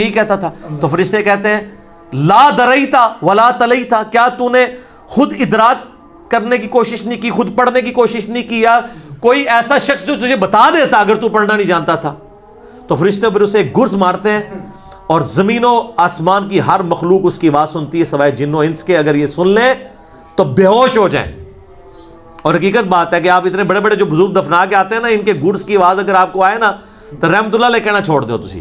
یہی کہتا تھا. تو فرشتے کہتے ہیں لا دریتا ولا تلیتا, کیا تو نے خود ادراک کرنے کی کوشش نہیں کی, خود پڑھنے کی کوشش نہیں کی, یا کوئی ایسا شخص جو تجھے بتا دیتا اگر تو پڑھنا نہیں جانتا تھا. تو فرشتے پھر اسے ایک گرز مارتے ہیں اور زمین و آسمان کی ہر مخلوق اس کی آواز سنتی ہے سوائے جن و انس کے. اگر یہ سن لیں تو بے ہوش ہو جائیں. اور حقیقت بات ہے کہ آپ اتنے بڑے بڑے جو بزرگ دفنا کے آتے ہیں نا, ان کے گرز کی آواز اگر آپ کو آئے نا تو رحمت اللہ علیہ کہنا چھوڑ دو تسی.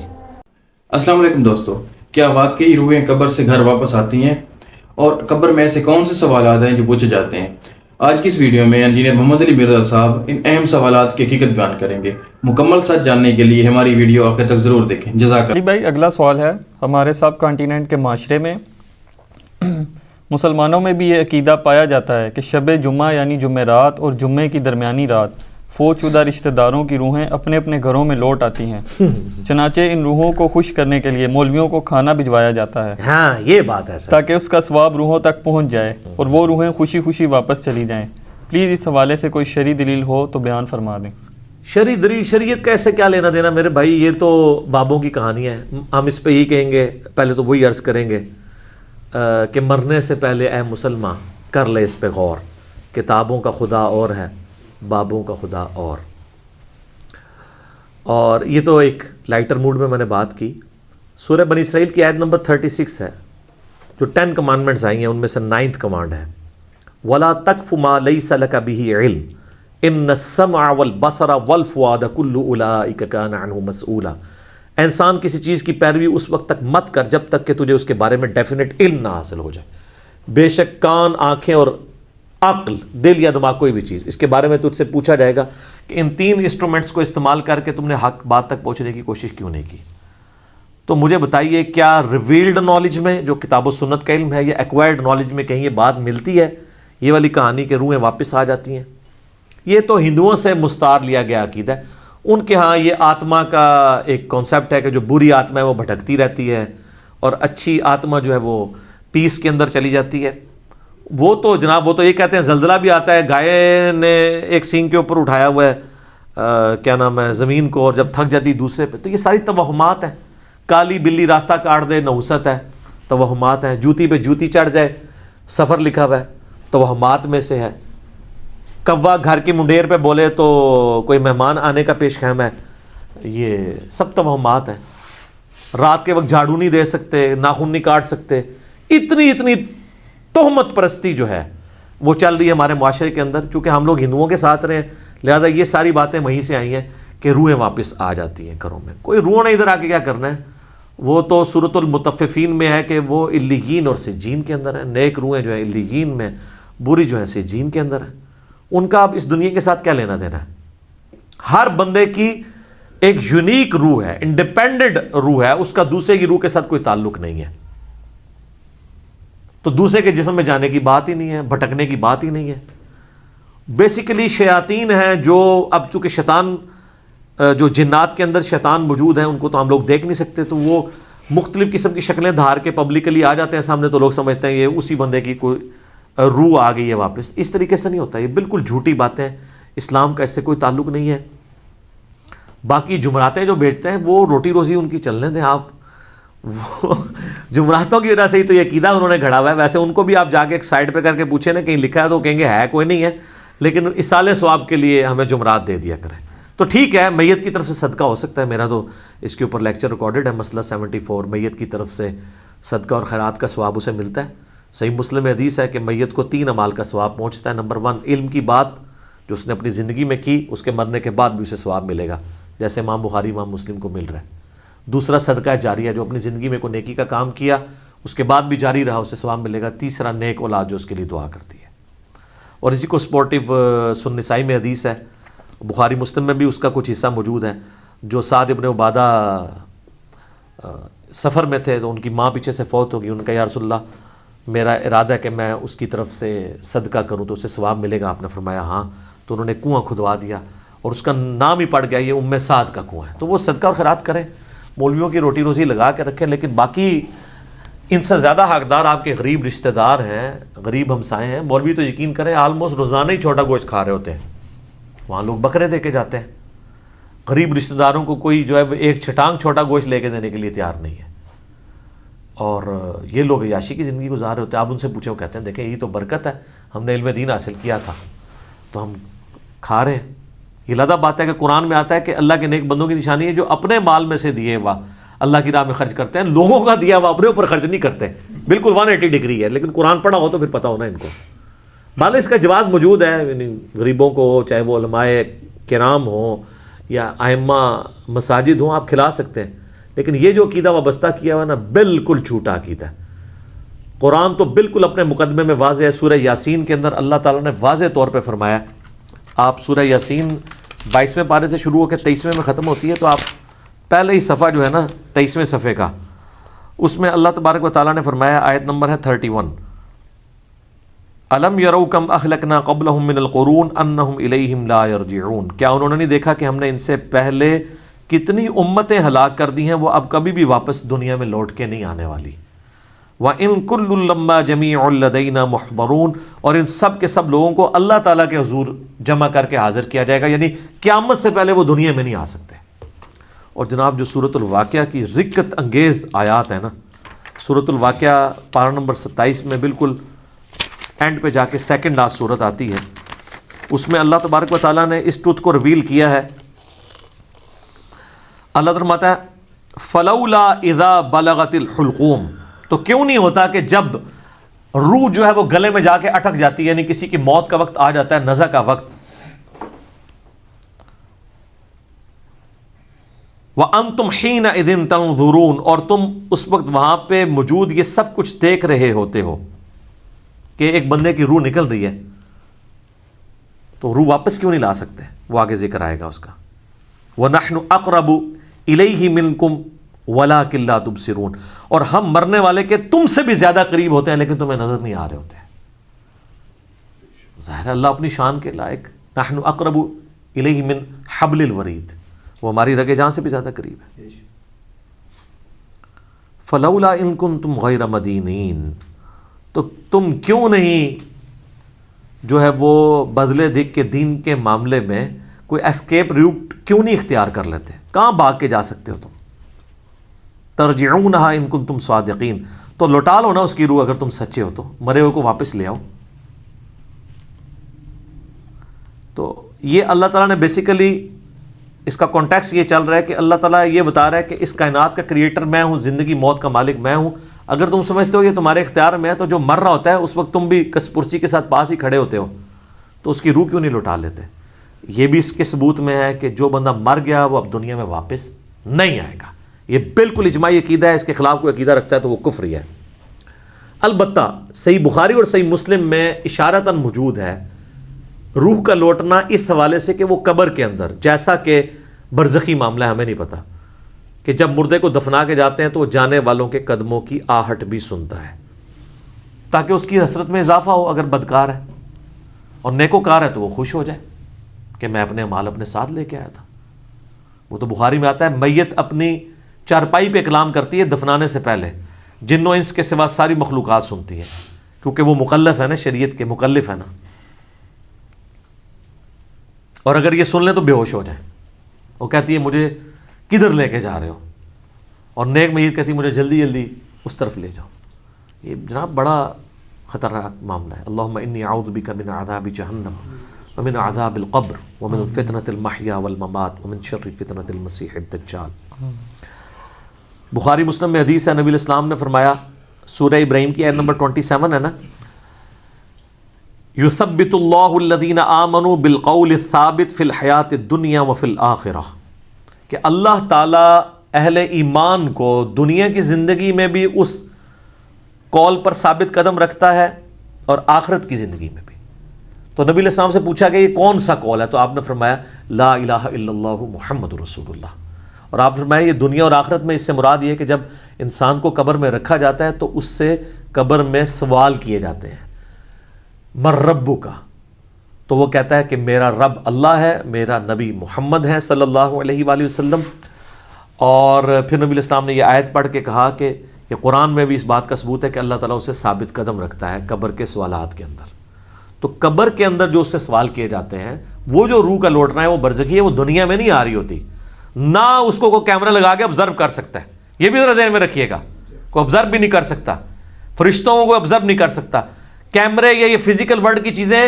السلام علیکم دوستو, کیا واقعی روحیں قبر سے گھر واپس آتی ہیں؟ اور قبر میں ایسے کون سے سوالات ہیں جو پوچھے جاتے ہیں؟ آج کی اس ویڈیو میں انجینئر محمد علی مرزا صاحب ان اہم سوالات کی حقیقت بیان کریں گے. مکمل سچ جاننے کے لیے ہماری ویڈیو آخر تک ضرور دیکھیں. جزاک اللہ. جی بھائی, اگلا سوال ہے, ہمارے سب کانٹیننٹ کے معاشرے میں مسلمانوں میں بھی یہ عقیدہ پایا جاتا ہے کہ شب جمعہ یعنی جمعرات اور جمعے کی درمیانی رات فوت شدہ رشتہ داروں کی روحیں اپنے اپنے گھروں میں لوٹ آتی ہیں. چنانچہ ان روحوں کو خوش کرنے کے لیے مولویوں کو کھانا بھجوایا جاتا ہے. ہاں یہ بات ہے سر, تاکہ اس کا ثواب روحوں تک پہنچ جائے اور وہ روحیں خوشی خوشی واپس چلی جائیں. پلیز اس حوالے سے کوئی شرعی دلیل ہو تو بیان فرما دیں. شرعی دلیل, شریعت کا ایسے کیا لینا دینا میرے بھائی, یہ تو بابوں کی کہانی ہے. ہم اس پہ یہی کہیں گے, پہلے تو وہی عرض کریں گے کہ مرنے سے پہلے اے مسلمان کر لے اس پہ غور. کتابوں کا خدا اور ہے, بابوں کا خدا اور یہ تو ایک لائٹر موڈ میں نے بات کی. سورہ بنی اسرائیل کی آیت نمبر 36 ہے, جو 10 کمانڈمنٹس آئی ہیں ان میں سے 9th کمانڈ ہے وَلَا تَقْفُ مَا لَيْسَ لَكَ بِهِ عِلْمٍ إِنَّ السَّمْعَ وَالْبَصَرَ وَالْفُؤَادَ كُلُّ أُولَئِكَ كَانَ عَنْهُ مَسْئُولًا. انسان کسی چیز کی پیروی اس وقت تک مت کر جب تک کہ تجھے اس کے بارے میں ڈیفینیٹ علم نہ حاصل ہو جائے. بے شک کان, آنکھیں اور عقل, دل یا دماغ, کوئی بھی چیز, اس کے بارے میں تجھ سے پوچھا جائے گا کہ ان 3 انسٹرومنٹس کو استعمال کر کے تم نے حق بات تک پہنچنے کی کوشش کیوں نہیں کی. تو مجھے بتائیے, کیا ریویلڈ نالج میں جو کتاب و سنت کا علم ہے یا ایکوائرڈ نالج میں کہیں یہ بات ملتی ہے, یہ والی کہانی کہ روحیں واپس آ جاتی ہیں؟ یہ تو ہندوؤں سے مستعار لیا گیا عقیدہ ہے. ان کے ہاں یہ آتما کا ایک کانسیپٹ ہے کہ جو بری آتما ہے وہ بھٹکتی رہتی ہے اور اچھی آتما جو ہے وہ پیس کے اندر چلی جاتی ہے. وہ تو جناب, وہ تو یہ کہتے ہیں زلزلہ بھی آتا ہے, گائے نے ایک سینگ کے اوپر اٹھایا ہوا ہے کیا نام ہے زمین کو, اور جب تھک جاتی دوسرے پہ. تو یہ ساری توہمات ہیں. کالی بلی راستہ کاٹ دے نحوست ہے, توہمات ہیں. جوتی پہ جوتی چڑھ جائے, سفر لکھا ہوا ہے, توہمات میں سے ہے. کوا گھر کی منڈیر پہ بولے تو کوئی مہمان آنے کا پیش خیم ہے, یہ سب توہمات ہیں. رات کے وقت جھاڑو نہیں دے سکتے, ناخن نہیں کاٹ سکتے. اتنی تہمت پرستی جو ہے وہ چل رہی ہے ہمارے معاشرے کے اندر. چونکہ ہم لوگ ہندوؤں کے ساتھ رہے ہیں, لہذا یہ ساری باتیں وہیں سے آئی ہیں کہ روحیں واپس آ جاتی ہیں گھروں میں. کوئی روح نے ادھر آ کے کیا کرنا ہے, وہ تو سورۃ المطففین میں ہے کہ وہ علیین اور سجین کے اندر ہے. نیک روحیں جو ہیں علیین میں, بری جو ہیں سجین کے اندر ہے. ان کا اب اس دنیا کے ساتھ کیا لینا دینا ہے؟ ہر بندے کی ایک یونیک روح ہے, انڈیپینڈنٹ روح ہے, اس کا دوسرے کی روح کے ساتھ کوئی تعلق نہیں ہے. تو دوسرے کے جسم میں جانے کی بات ہی نہیں ہے, بھٹکنے کی بات ہی نہیں ہے. بیسیکلی شیاطین ہیں جو, اب چونکہ شیطان جو جنات کے اندر شیطان موجود ہیں ان کو تو ہم لوگ دیکھ نہیں سکتے, تو وہ مختلف قسم کی شکلیں دھار کے پبلکلی آ جاتے ہیں سامنے, تو لوگ سمجھتے ہیں یہ اسی بندے کی کوئی روح آ گئی ہے واپس. اس طریقے سے نہیں ہوتا, یہ بالکل جھوٹی باتیں, اسلام کا اس سے کوئی تعلق نہیں ہے. باقی جمعراتیں جو بیچتے ہیں وہ روٹی روزی ان کی چلنے دیں آپ, وہ جمعراتوں کی وجہ سے ہی تو یہ عقیدہ انہوں نے گھڑا ہوا ہے. ویسے ان کو بھی آپ جا کے ایک سائڈ پہ کر کے پوچھیں نا کہیں لکھا ہے تو کہیں گے ہے کوئی نہیں ہے, لیکن اصالِ ثواب کے لیے ہمیں جمعرات دے دیا کریں. تو ٹھیک ہے, میت کی طرف سے صدقہ ہو سکتا ہے. میرا تو اس کے اوپر لیکچر ریکارڈڈ ہے, مسئلہ 74, میت کی طرف سے صدقہ اور خیرات کا ثواب اسے ملتا ہے. صحیح مسلم میں حدیث ہے کہ میت کو 3 اعمال کا ثواب پہنچتا ہے. نمبر 1, علم کی بات جو اس نے اپنی زندگی میں کی, اس کے مرنے کے بعد بھی اسے ثواب ملے گا, جیسے امام بخاری امام مسلم کو مل رہا ہے. دوسرا, صدقہ جاریہ, جو اپنی زندگی میں کوئی نیکی کا کام کیا اس کے بعد بھی جاری رہا, اسے ثواب ملے گا. تیسرا, نیک اولاد جو اس کے لیے دعا کرتی ہے. اور اسی کو سپورٹیو سنن نسائی میں حدیث ہے, بخاری مسلم میں بھی اس کا کچھ حصہ موجود ہے. جو سعد ابن عبادہ سفر میں تھے تو ان کی ماں پیچھے سے فوت ہوگی, ان کا یا رسول اللہ میرا ارادہ ہے کہ میں اس کی طرف سے صدقہ کروں تو اسے ثواب ملے گا. آپ نے فرمایا ہاں. تو انہوں نے کنواں کھدوا دیا اور اس کا نام ہی پڑ گیا, یہ ام سعد کا کنواں ہے. تو وہ صدقہ اور خیرات کریں, مولویوں کی روٹی روزی لگا کے رکھیں. لیکن باقی ان سے زیادہ حقدار آپ کے غریب رشتہ دار ہیں, غریب ہمسائے ہیں. مولوی تو یقین کریں آلموسٹ روزانہ ہی چھوٹا گوشت کھا رہے ہوتے ہیں, وہاں لوگ بکرے دے کے جاتے ہیں. غریب رشتہ داروں کو کوئی جو ہے ایک چھٹانگ چھوٹا گوشت لے کے دینے کے لیے تیار نہیں ہے. اور یہ لوگ عیاشی کی زندگی گزار رہے ہوتے ہیں. آپ ان سے پوچھیں, وہ کہتے ہیں دیکھیں یہی تو برکت ہے, ہم نے علم دین حاصل کیا تھا تو ہم کھا رہے ہیں. یہ لادہ بات ہے کہ قرآن میں آتا ہے کہ اللہ کے نیک بندوں کی نشانی ہے جو اپنے مال میں سے دیے ہوا اللہ کی راہ میں خرچ کرتے ہیں, لوگوں کا دیا ہوا اپنے اوپر خرچ نہیں کرتے. بالکل 180 ڈگری ہے, لیکن قرآن پڑھا ہو تو پھر پتہ ہونا ان کو. بھالے اس کا جواز موجود ہے, یعنی غریبوں کو, چاہے وہ علماء کرام ہوں یا ائمہ مساجد ہوں, آپ کھلا سکتے ہیں. لیکن یہ جو عقیدہ وابستہ کیا ہوا ہے نا, بالکل جھوٹا عقیدہ ہے. قرآن تو بالکل اپنے مقدمے میں واضح ہے. سورہ یاسین کے اندر اللہ تعالیٰ نے واضح طور پہ فرمایا, آپ سورہ یاسین 22ویں پارے سے شروع ہو کے 23ویں میں ختم ہوتی ہے, تو آپ پہلے ہی صفحہ جو ہے نا 23ویں صفحے کا, اس میں اللہ تبارک و تعالیٰ نے فرمایا, آیت نمبر ہے 31, الم یروا کم اہلکنا قبلہم من القرون انہم الیہم لا یرجعون. کیا انہوں نے نہیں دیکھا کہ ہم نے ان سے پہلے کتنی امتیں ہلاک کر دی ہیں, وہ اب کبھی بھی واپس دنیا میں لوٹ کے نہیں آنے والی. وَإِن كُلٌّ لَمَّا جَمِيعٌ لَدَيْنَا مُحْضَرُونَ, اور ان سب کے سب لوگوں کو اللہ تعالیٰ کے حضور جمع کر کے حاضر کیا جائے گا, یعنی قیامت سے پہلے وہ دنیا میں نہیں آ سکتے. اور جناب جو سورۃ الواقعہ کی رکت انگیز آیات ہیں نا, سورۃ الواقعہ پارہ نمبر 27 میں بالکل اینڈ پہ جا کے سیکنڈ لاسٹ سورت آتی ہے, اس میں اللہ تبارک و تعالیٰ نے اس ٹروتھ کو ریویل کیا ہے. اللہ فرماتا ہے فلولا اذا بلغت الحلقوم, تو کیوں نہیں ہوتا کہ جب روح جو ہے وہ گلے میں جا کے اٹک جاتی ہے, یعنی کسی کی موت کا وقت آ جاتا ہے, نزع کا وقت. وَأَنْتُمْ حِينَئِذٍ تَنْظُرُونَ, اور تم اس وقت وہاں پہ موجود یہ سب کچھ دیکھ رہے ہوتے ہو کہ ایک بندے کی روح نکل رہی ہے, تو روح واپس کیوں نہیں لا سکتے؟ وہ آگے ذکر آئے گا اس کا. وَنَحْنُ أَقْرَبُ إِلَيْهِ مِنْكُمْ وَلَكِنْ لَا تُبْصِرُونَ, اور ہم مرنے والے کے تم سے بھی زیادہ قریب ہوتے ہیں لیکن تمہیں نظر نہیں آ رہے ہوتے. ظاہر ہے اللہ اپنی شان کے لائق, نحن اقرب الیہ من حبل الورید, وہ ہماری رگے جان سے بھی زیادہ قریب ہے. فلولا ان کنتم غیر مدینین, تو تم کیوں نہیں جو ہے وہ بدلے دکھ کے دین کے معاملے میں کوئی اسکیپ روٹ کیوں نہیں اختیار کر لیتے؟ کہاں بھاگ کے جا سکتے ہو تم؟ ترجعونہا ان کنتم صادقین, تو لوٹا لو نا اس کی روح اگر تم سچے ہو تو, مرے ہوئے کو واپس لے آؤ. تو یہ اللہ تعالیٰ نے بیسیکلی اس کا کانٹیکس یہ چل رہا ہے کہ اللہ تعالیٰ یہ بتا رہا ہے کہ اس کائنات کا کریٹر میں ہوں, زندگی موت کا مالک میں ہوں. اگر تم سمجھتے ہو یہ تمہارے اختیار میں ہے, تو جو مر رہا ہوتا ہے اس وقت تم بھی کس پرسی کے ساتھ پاس ہی کھڑے ہوتے ہو, تو اس کی روح کیوں نہیں لوٹا لیتے؟ یہ بھی اس کے ثبوت میں ہے کہ جو بندہ مر گیا وہ اب دنیا میں واپس نہیں آئے گا. یہ بالکل اجماعی عقیدہ ہے, اس کے خلاف کوئی عقیدہ رکھتا ہے تو وہ کفری ہے. البتہ صحیح بخاری اور صحیح مسلم میں اشارتاً موجود ہے روح کا لوٹنا اس حوالے سے کہ وہ قبر کے اندر, جیسا کہ برزخی معاملہ ہے, ہمیں نہیں پتا, کہ جب مردے کو دفنا کے جاتے ہیں تو وہ جانے والوں کے قدموں کی آہٹ بھی سنتا ہے, تاکہ اس کی حسرت میں اضافہ ہو اگر بدکار ہے, اور نیکوکار ہے تو وہ خوش ہو جائے کہ میں اپنے مال اپنے ساتھ لے کے آیا تھا. وہ تو بخاری میں آتا ہے میت اپنی چارپائی پہ کلام کرتی ہے دفنانے سے پہلے, جنوں انس کے سوا ساری مخلوقات سنتی ہیں, کیونکہ وہ مکلف ہے نا, شریعت کے مکلف ہے نا. اور اگر یہ سن لیں تو بے ہوش ہو جائیں. وہ کہتی ہے مجھے کدھر لے کے جا رہے ہو, اور نیک میت کہتی ہے مجھے جلدی جلدی اس طرف لے جاؤ. یہ جناب بڑا خطرناک معاملہ ہے. اللہم انی اعوذ بک من عذاب جہنم ومن عذاب القبر ومن فتنة المحیا والممات ومن شر فتنة المسیح الدجال. بخاری مسلم میں حدیث ہے, نبی الاسلام نے فرمایا, سورہ ابراہیم کی آیت نمبر 27 ہے نا, یثبت اللہ الذین آمنوا بالقول الثابت فی الحیات الدنیا وفی الآخرہ, کہ اللہ تعالیٰ اہل ایمان کو دنیا کی زندگی میں بھی اس قول پر ثابت قدم رکھتا ہے اور آخرت کی زندگی میں بھی. تو نبی علیہ السلام سے پوچھا کہ یہ کون سا قول ہے, تو آپ نے فرمایا لا الہ الا اللہ محمد رسول اللہ. اور آپ فرمایا یہ دنیا اور آخرت میں اس سے مراد یہ ہے کہ جب انسان کو قبر میں رکھا جاتا ہے تو اس سے قبر میں سوال کیے جاتے ہیں, مر ربو کا, تو وہ کہتا ہے کہ میرا رب اللہ ہے, میرا نبی محمد ہے صلی اللہ علیہ وآلہ وسلم. اور پھر نبی علیہ السلام نے یہ آیت پڑھ کے کہا کہ یہ قرآن میں بھی اس بات کا ثبوت ہے کہ اللہ تعالیٰ اسے ثابت قدم رکھتا ہے قبر کے سوالات کے اندر. تو قبر کے اندر جو اس سے سوال کیے جاتے ہیں, وہ جو روح کا لوٹنا ہے وہ برزخی ہے, وہ دنیا میں نہیں آ رہی ہوتی, نہ اس کو کوئی کیمرہ لگا کے آبزرو کر سکتا ہے. یہ بھی ذرا ذہن میں رکھیے گا, کو آبزرو بھی نہیں کر سکتا, فرشتوں کو آبزرو نہیں کر سکتا. کیمرے یا یہ فزیکل ورلڈ کی چیزیں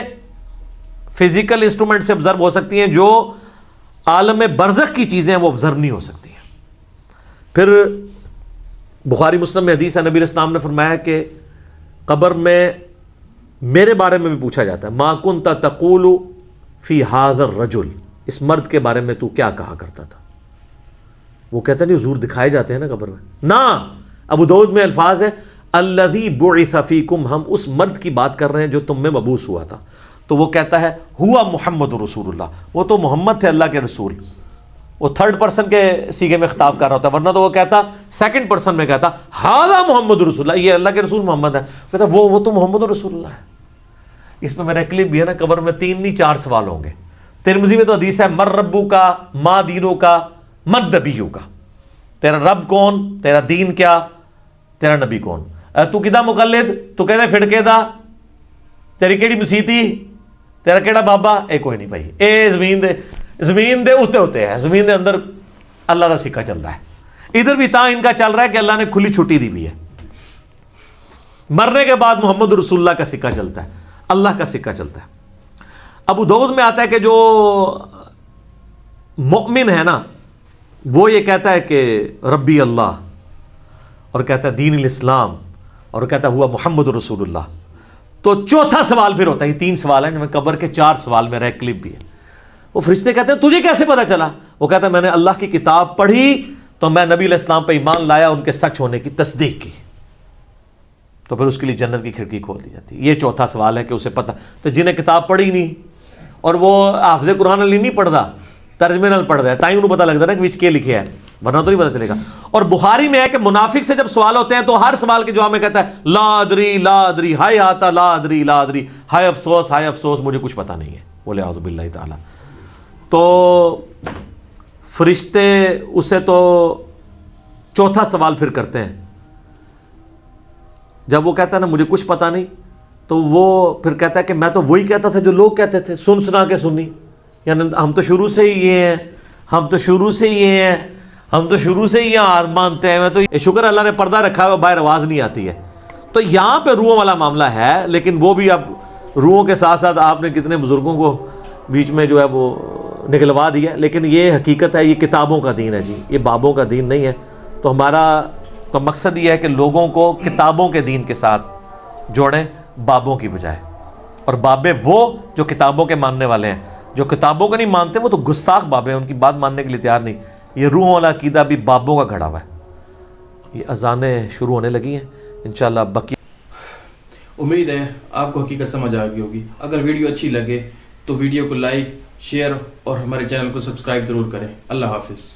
فزیکل انسٹرومنٹ سے آبزرو ہو سکتی ہیں, جو عالم برزخ کی چیزیں وہ آبزرو نہیں ہو سکتی ہیں. پھر بخاری مسلم میں حدیث ہے, نبی علیہ السلام نے فرمایا کہ قبر میں میرے بارے میں بھی پوچھا جاتا ہے, ما کنت تقول فی ھذا الرجل, اس مرد کے بارے میں تو کیا کہا کرتا تھا. وہ کہتا نہیں حضور دکھائے جاتے ہیں نا قبر میں. نا, ابو داؤد میں الفاظ ہے الذی بعث فیکم, ہم اس مرد کی بات کر رہے ہیں جو تم میں مبعوث ہوا تھا. تو وہ کہتا ہے ہوا محمد رسول اللہ, وہ تو محمد تھے اللہ کے رسول. وہ تھرڈ پرسن کے سیغے میں خطاب کر رہا ہوتا ہے, ورنہ تو وہ کہتا سیکنڈ پرسن میں کہتا ھذا محمد رسول اللہ, یہ اللہ کے رسول محمد ہے. کہتا وہ تو محمد رسول اللہ ہے. اس میں میرا کلپ بھی ہے نا, قبر میں 3 نہیں 4 سوال ہوں گے. ترمذی میں تو حدیث ہے مر ربو کا, ما دینو کا, من نبیو کا, تیرا رب کون, تیرا دین کیا, تیرا نبی کون. تو کدا مقلد, تو کہنے فڑکے دا, تیری کیڑی مسیتی, تیرا کیڑا بابا, اے کوئی نہیں بھائی, اے زمین دے اتے ہوتے ہیں, زمین دے اندر اللہ کا سکہ چلتا ہے. ادھر بھی تا ان کا چل رہا ہے کہ اللہ نے کھلی چھٹی دی ہوئی ہے. مرنے کے بعد محمد رسول اللہ کا سکہ چلتا ہے, اللہ کا سکہ چلتا ہے. ابو داؤد میں آتا ہے کہ جو مؤمن ہے نا, وہ یہ کہتا ہے کہ ربی اللہ, اور کہتا ہے دین الاسلام, اور کہتا ہے ہوا محمد رسول اللہ. تو چوتھا سوال پھر ہوتا ہے, یہ 3 سوال ہیں, قبر کے 4 سوال میرا ایک کلپ بھی ہے. وہ فرشتے کہتے ہیں تجھے کیسے پتا چلا؟ وہ کہتا ہے میں نے اللہ کی کتاب پڑھی تو میں نبی علیہ السلام پہ ایمان لایا, ان کے سچ ہونے کی تصدیق کی, تو پھر اس کے لیے جنت کی کھڑکی کھول دی جاتی ہے. یہ چوتھا سوال ہے کہ اسے پتہ. تو جنہیں کتاب پڑھی نہیں اور وہ حافظ قرآن علی نہیں پڑھتا, ترجمے نال پڑھتا ہے, تائیں انہوں پتہ لگتا ہے نا کہ وچ کے لکھے ہے, ورنہ تو نہیں پتہ چلے گا. اور بخاری میں ہے کہ منافق سے جب سوال ہوتے ہیں تو ہر سوال کے جواب میں کہتا ہے لا ادری لا ادری, ہائے آتا لا ادری لا ادری, ہائے افسوس مجھے کچھ پتہ نہیں ہے. بولے اعوذ باللہ تعالی. تو فرشتے اسے تو چوتھا سوال پھر کرتے ہیں. جب وہ کہتا ہے نا مجھے کچھ پتہ نہیں, تو وہ پھر کہتا ہے کہ میں تو وہی کہتا تھا جو لوگ کہتے تھے, سنا کے سنی, یعنی ہم تو شروع سے ہی یہ ہیں, ہم تو شروع سے ہی ہاتھ مانتے ہیں. میں تو شکر اللہ نے پردہ رکھا ہے, باہر آواز نہیں آتی ہے. تو یہاں پہ روحوں والا معاملہ ہے, لیکن وہ بھی اب روحوں کے ساتھ ساتھ آپ نے کتنے بزرگوں کو بیچ میں جو ہے وہ نکلوا دیا. لیکن یہ حقیقت ہے, یہ کتابوں کا دین ہے جی, یہ بابوں کا دین نہیں ہے. تو ہمارا تو مقصد یہ ہے کہ لوگوں کو کتابوں کے دین کے ساتھ جوڑیں بابوں کی بجائے. اور بابے وہ جو کتابوں کے ماننے والے ہیں, جو کتابوں کو نہیں مانتے وہ تو گستاخ بابے ہیں, ان کی بات ماننے کے لیے تیار نہیں. یہ روحوں والا عقیدہ بھی بابوں کا گھڑا ہوا ہے. یہ اذانیں شروع ہونے لگی ہیں انشاءاللہ. باقی امید ہے آپ کو حقیقت سمجھ آ گئی ہوگی. اگر ویڈیو اچھی لگے تو ویڈیو کو لائک, شیئر اور ہمارے چینل کو سبسکرائب ضرور کریں. اللہ حافظ.